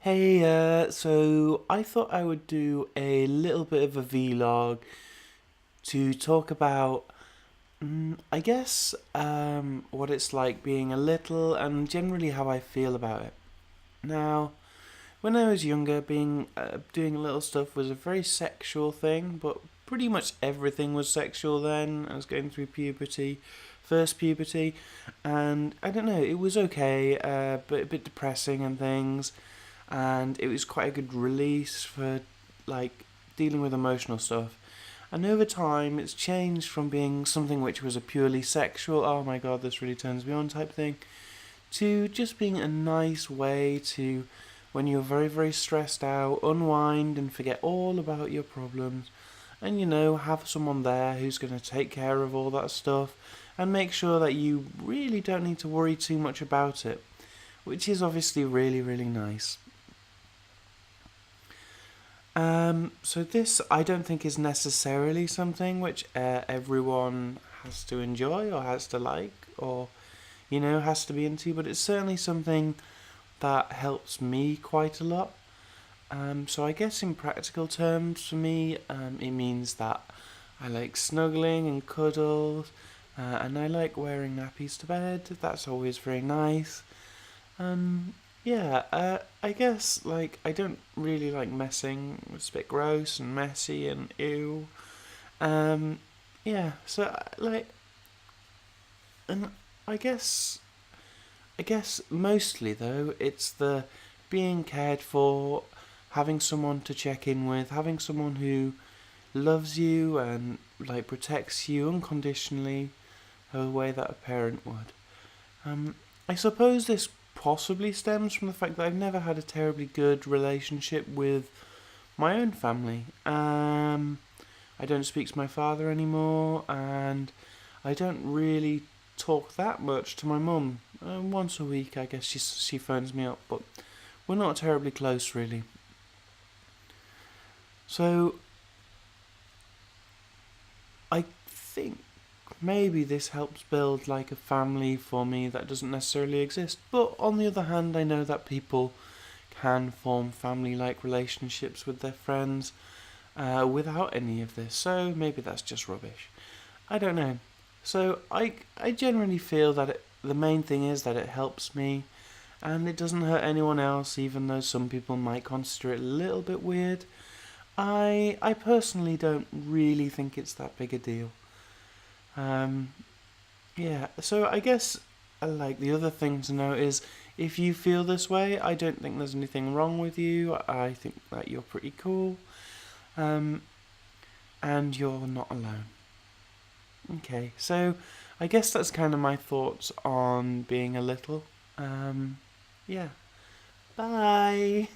Hey, so I thought I would do a little bit of a vlog to talk about, I guess, what it's like being a little and generally how I feel about it. Now, when I was younger, being doing little stuff was a very sexual thing, but pretty much everything was sexual then. I was going through puberty, first puberty, and I don't know, it was okay, but a bit depressing and things, and it was quite a good release for like dealing with emotional stuff. And over time, it's changed from being something which was a purely sexual, oh my god, this really turns me on type thing, to just being a nice way to, when you're very, very stressed out, unwind and forget all about your problems. And have someone there who's going to take care of all that stuff and make sure that you really don't need to worry too much about it, which is obviously really, really nice. So this I don't think is necessarily something which everyone has to enjoy or has to like or has to be into, but it's certainly something that helps me quite a lot. So I guess in practical terms for me, it means that I like snuggling and cuddles, and I like wearing nappies to bed. That's always very nice. Um, yeah, I guess like I don't really like messing. It's a bit gross and messy and ew. Um, yeah, so and I guess I guess mostly though it's the being cared for, having someone to check in with, having someone who loves you and like protects you unconditionally, the way that a parent would. I suppose this possibly stems from the fact that I've never had a terribly good relationship with my own family. I don't speak to my father anymore, and I don't really talk that much to my mum. Once a week, I guess she phones me up, but we're not terribly close, really. So I think maybe this helps build like a family for me that doesn't necessarily exist. But on the other hand, I know that people can form family like relationships with their friends without any of this, so maybe that's just rubbish. I don't know. So I generally feel that the main thing is that it helps me and it doesn't hurt anyone else, even though some people might consider it a little bit weird. I personally don't really think it's that big a deal. Um, yeah, so I guess like the other thing to know is if you feel this way, I don't think there's anything wrong with you. I think that you're pretty cool, um, and you're not alone. Okay, so I guess that's kind of my thoughts on being a little. Yeah, bye.